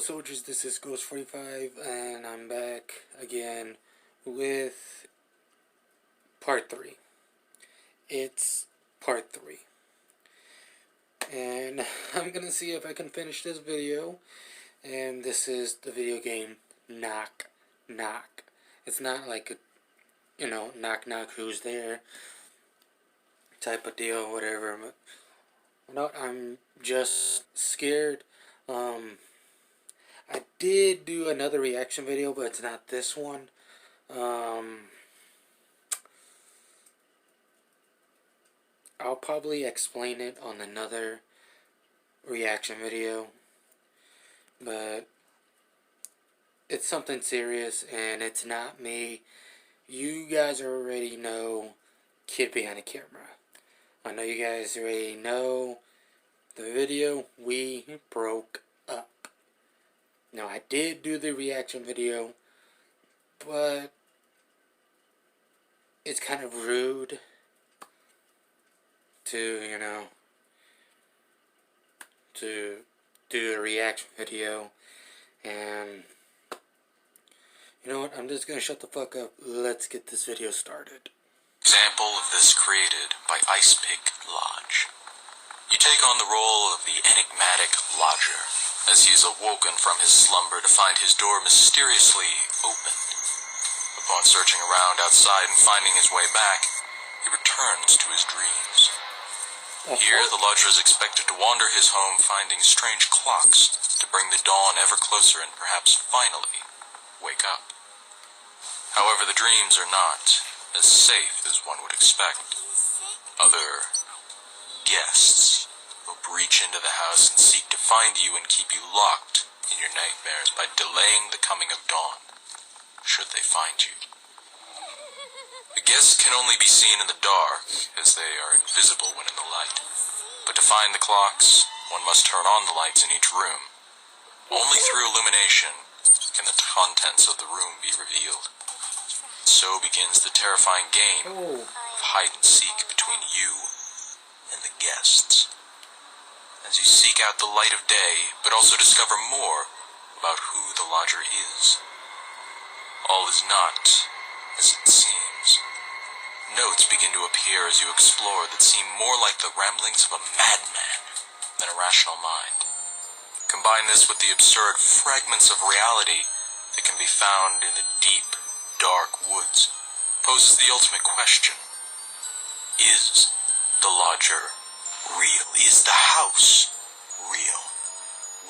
soldiers, this is Ghost45 and I'm back again with part 3. It's part 3. And I'm gonna see if I can finish this video. And this is the video game Knock Knock. It's not like a, knock knock who's there type of deal, whatever. But no, I'm just scared. I did do another reaction video, but it's not this one. I'll probably explain it on another reaction video, but it's something serious and it's not me. You guys already know Kid Behind the Camera. I know you guys already know the video. We broke up. Now, I did do the reaction video, but it's kind of rude to, to do a reaction video. And, you know what, I'm just gonna shut the fuck up. Let's get this video started. Example of this created by Icepick Lodge. You take on the role of the enigmatic lodger, as he is awoken from his slumber to find his door mysteriously opened. Upon searching around outside and finding his way back, he returns to his dreams. Here, the lodger is expected to wander his home finding strange clocks to bring the dawn ever closer and perhaps finally wake up. However, the dreams are not as safe as one would expect. Other guests will breach into the house and seek to find you and keep you locked in your nightmares by delaying the coming of dawn, should they find you. The guests can only be seen in the dark, as they are invisible when in the light. But to find the clocks, one must turn on the lights in each room. Only through illumination can the contents of the room be revealed. So begins the terrifying game of hide and seek between you and the guests. As you seek out the light of day, but also discover more about who the lodger is. All is not as it seems. Notes begin to appear as you explore that seem more like the ramblings of a madman than a rational mind. Combine this with the absurd fragments of reality that can be found in the deep, dark woods, poses the ultimate question. Is the lodger real? Is the house real?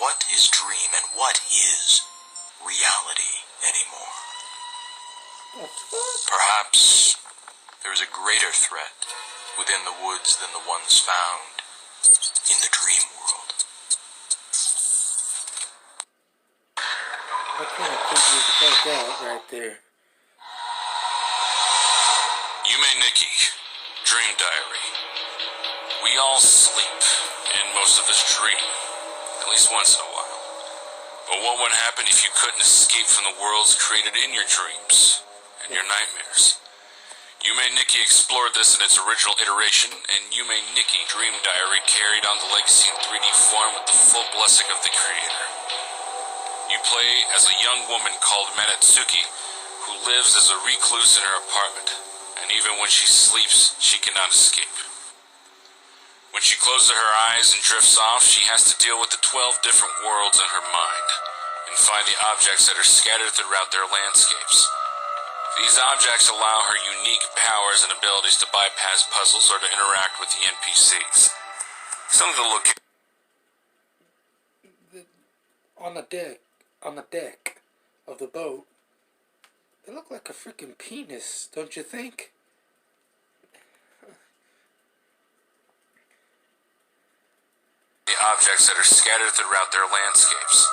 What is dream and what is reality anymore? Perhaps there is a greater threat within the woods than the ones found in the dream world. That kind of freaked me the fuck out right there. Yume Nikki, Dream Diary. We all sleep, and most of us dream, at least once in a while. But what would happen if you couldn't escape from the worlds created in your dreams and your nightmares? Yume Nikki explored this in its original iteration, and Yume Nikki Dream Diary carried on the legacy in 3D form with the full blessing of the creator. You play as a young woman called Manatsuki, who lives as a recluse in her apartment, and even when she sleeps, she cannot escape. When she closes her eyes and drifts off, she has to deal with the 12 different worlds in her mind, and find the objects that are scattered throughout their landscapes. These objects allow her unique powers and abilities to bypass puzzles or to interact with the NPCs. Some of the locations on the deck of the boat, they look like a freaking penis, don't you think? The objects that are scattered throughout their landscapes.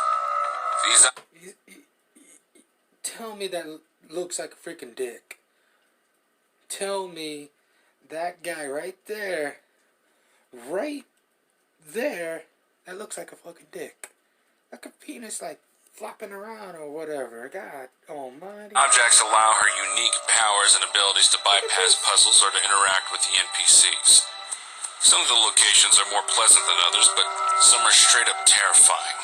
Tell me that looks like a freaking dick. Tell me that guy right there, that looks like a fucking dick. Like a penis, like flopping around or whatever. God almighty. Objects allow her unique powers and abilities to bypass puzzles or to interact with the NPCs. Some of the locations are more pleasant than others, but some are straight up terrifying.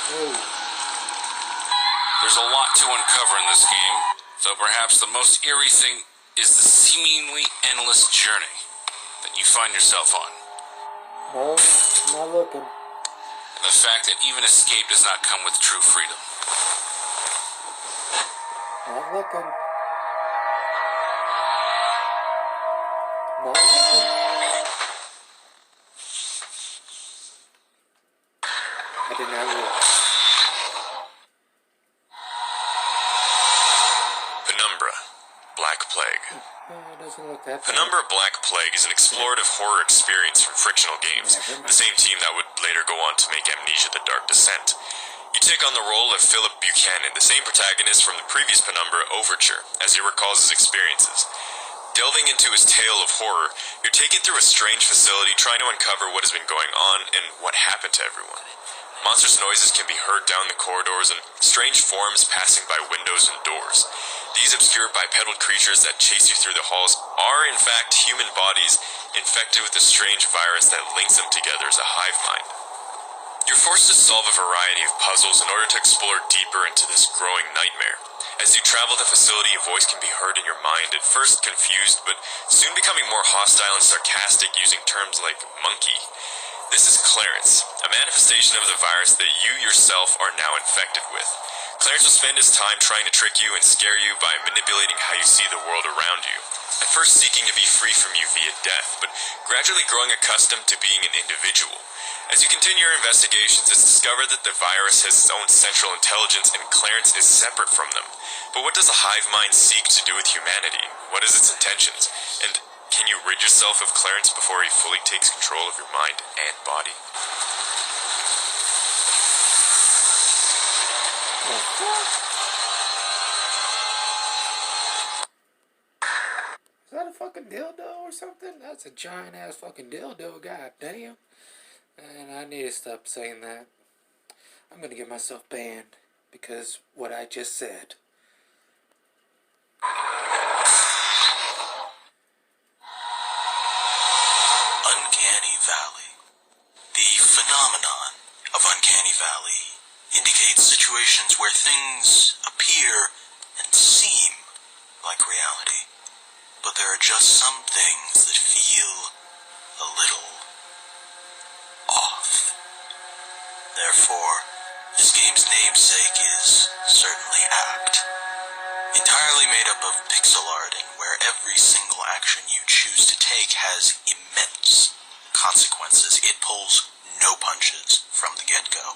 Oh. There's a lot to uncover in this game, though perhaps the most eerie thing is the seemingly endless journey that you find yourself on. No, I'm not looking. And the fact that even escape does not come with true freedom. Not looking. Not looking. I did not look. Penumbra, Black Plague. It doesn't look that bad. Penumbra Black Plague is an explorative horror experience from Frictional Games, the same team that would later go on to make Amnesia: The Dark Descent. You take on the role of Philip Buchanan, the same protagonist from the previous Penumbra, Overture, as he recalls his experiences. Delving into his tale of horror, you're taken through a strange facility trying to uncover what has been going on and what happened to everyone. Monstrous noises can be heard down the corridors and strange forms passing by windows and doors. These obscure bipedal creatures that chase you through the halls are in fact human bodies infected with a strange virus that links them together as a hive mind. You're forced to solve a variety of puzzles in order to explore deeper into this growing nightmare. As you travel the facility, a voice can be heard in your mind, at first confused, but soon becoming more hostile and sarcastic, using terms like monkey. This is Clarence, a manifestation of the virus that you yourself are now infected with. Clarence will spend his time trying to trick you and scare you by manipulating how you see the world around you. At first seeking to be free from you via death, but gradually growing accustomed to being an individual. As you continue your investigations, it's discovered that the virus has its own central intelligence and Clarence is separate from them. But what does a hive mind seek to do with humanity? What is its intentions? And can you rid yourself of Clarence before he fully takes control of your mind and body? Is that a fucking dildo or something? That's a giant ass fucking dildo, god damn. And I need to stop saying that. I'm gonna get myself banned because what I just said. Uncanny Valley. The phenomenon of Uncanny Valley indicates situations where things appear and seem like reality, but there are just some things that feel a little off. Therefore, this game's namesake is certainly apt. Entirely made up of pixel arting, where every single action you choose to take has immense consequences. It pulls no punches from the get-go.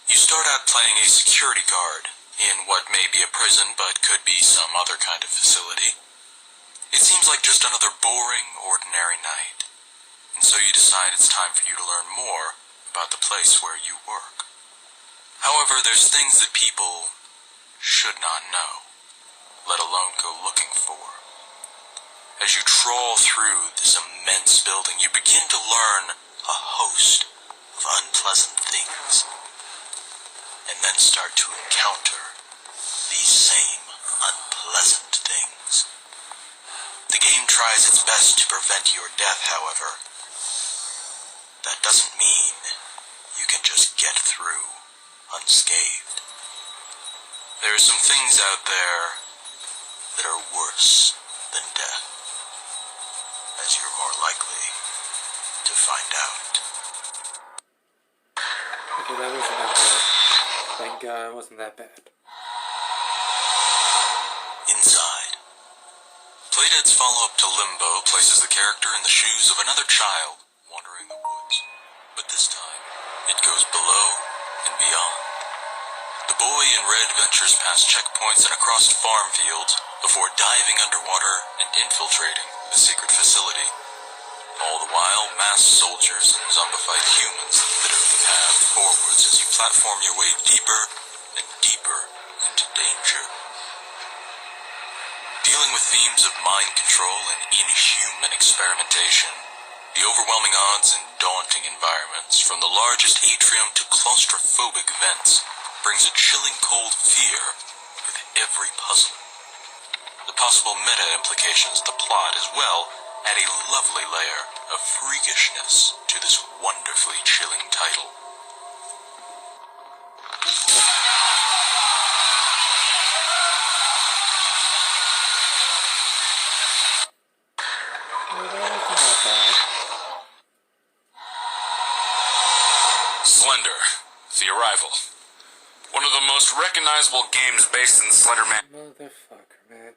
You start out playing a security guard in what may be a prison but could be some other kind of facility. It seems like just another boring, ordinary night, and so you decide it's time for you to learn more about the place where you work. However, there's things that people should not know, let alone go looking for. As you trawl through this immense building, you begin to learn a host of unpleasant things, and then start to encounter these same unpleasant things. The game tries its best to prevent your death, however. That doesn't mean you can just get through unscathed. There are some things out there that are worse than death, as you're more likely to find out. Okay, that wasn't that bad. Thank God it wasn't that bad. Inside. Playdead's follow-up to Limbo places the character in the shoes of another child wandering the woods. But this time, it goes below and beyond. The boy in red ventures past checkpoints and across farm fields before diving underwater and infiltrating the secret facility. All the while, masked soldiers and zombified humans litter the path forwards as you platform your way deeper and deeper into danger. Dealing with themes of mind control and inhuman experimentation, the overwhelming odds and daunting environments, from the largest atrium to claustrophobic vents, brings a chilling cold fear with every puzzle. The possible meta-implications of the plot as well add a lovely layer of freakishness to this wonderfully chilling title. Slender, The Arrival. One of the most recognizable games based in the Slender Man. Motherfucker, man.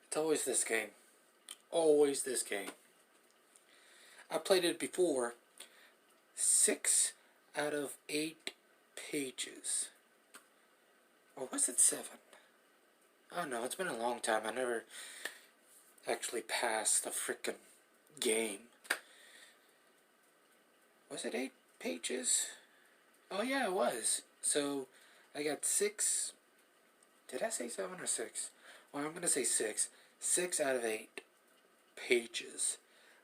It's always this game. Always this game. I played it before. 6 out of 8 pages. Or was it 7? Oh no, it's been a long time. I never actually passed the frickin' game. Was it 8 pages? Oh yeah, it was. So, I got 6. Did I say 7 or 6? Well, I'm gonna say 6. 6 out of 8 pages.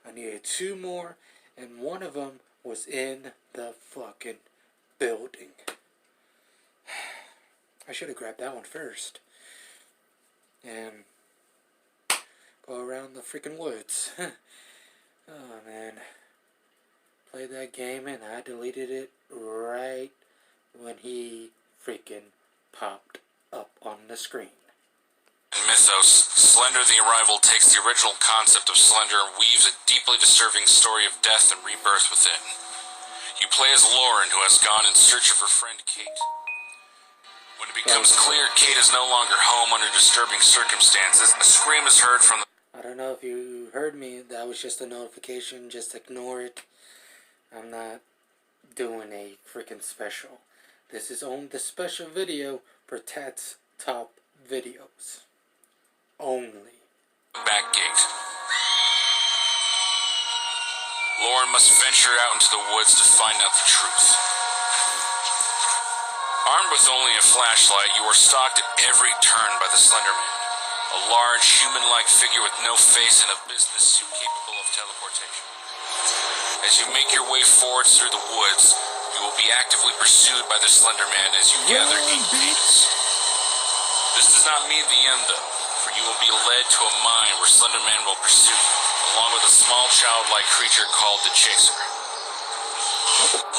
I needed 2 more, and one of them was in the fucking building. I should have grabbed that one first. And go around the freaking woods. Oh man. Played that game and I deleted it right when he freaking popped up on the screen. In Mythos, Slender the Arrival takes the original concept of Slender and weaves a deeply disturbing story of death and rebirth within. You play as Lauren, who has gone in search of her friend Kate. When it becomes clear Kate is no longer home under disturbing circumstances, a scream is heard from the... I don't know if you heard me, that was just a notification, just ignore it. I'm not doing a freaking special. This is only the special video for Tat's Top Videos. Only. back gate. Lauren must venture out into the woods to find out the truth. Armed with only a flashlight, you are stalked at every turn by the Slender Man, a large, human-like figure with no face and a business suit capable of teleportation. As you make your way forwards through the woods, you will be actively pursued by the Slender Man as you gather 8 pages. This does not mean the end, though, for you will be led to a mine where Slender Man will pursue you, along with a small childlike creature called the Chaser.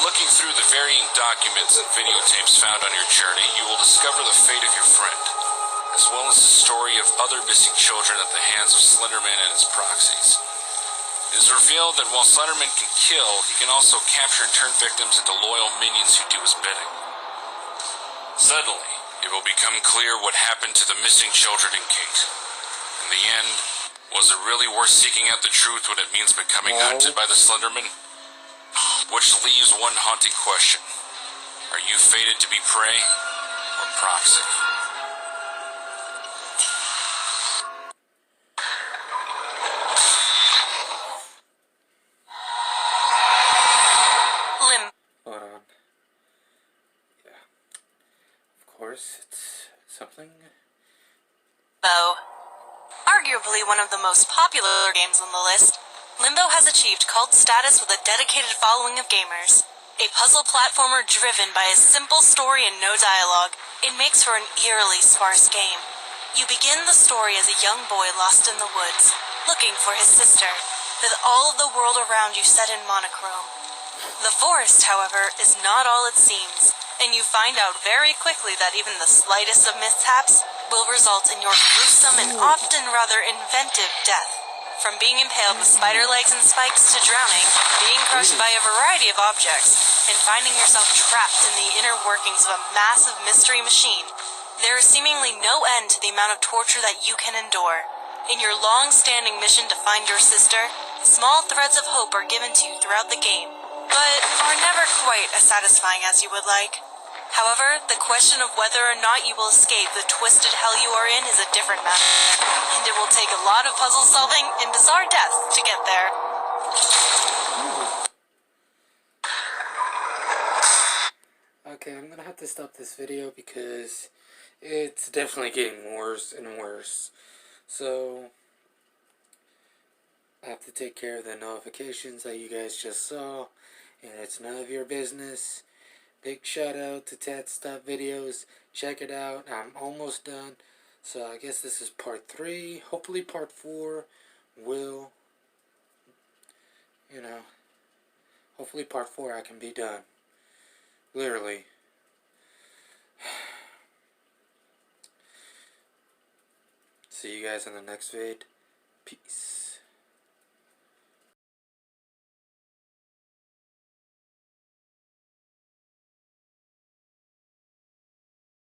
Looking through the varying documents and videotapes found on your journey, you will discover the fate of your friend, as well as the story of other missing children at the hands of Slender Man and his proxies. It is revealed that while Slender Man can kill, he can also capture and turn victims into loyal minions who do his bidding. Suddenly, it will become clear what happened to the missing children and Kate. In the end, was it really worth seeking out the truth when it means becoming hunted by the Slender Man? Which leaves one haunting question. Are you fated to be prey or proxy? Hold on. Yeah. Of course, it's something. Limbo. Arguably one of the most popular games on the list, Limbo has achieved cult status with a dedicated following of gamers. A puzzle platformer driven by a simple story and no dialogue, it makes for an eerily sparse game. You begin the story as a young boy lost in the woods, looking for his sister, with all of the world around you set in monochrome. The forest, however, is not all it seems, and you find out very quickly that even the slightest of mishaps will result in your gruesome and often rather inventive death. From being impaled with spider legs and spikes to drowning, being crushed by a variety of objects, and finding yourself trapped in the inner workings of a massive mystery machine, there is seemingly no end to the amount of torture that you can endure. In your long-standing mission to find your sister, small threads of hope are given to you throughout the game, but are never quite as satisfying as you would like. However, the question of whether or not you will escape the twisted hell you are in is a different matter, and it will take a lot of puzzle solving and bizarre death to get there. Okay, I'm gonna have to stop this video because it's definitely getting worse and worse. So, I have to take care of the notifications that you guys just saw, and it's none of your business. Big shout out to Tat's Top Videos. Check it out. I'm almost done. So I guess this is part 3. Hopefully part 4 will, hopefully part 4 I can be done. Literally. See you guys in the next vid. Peace.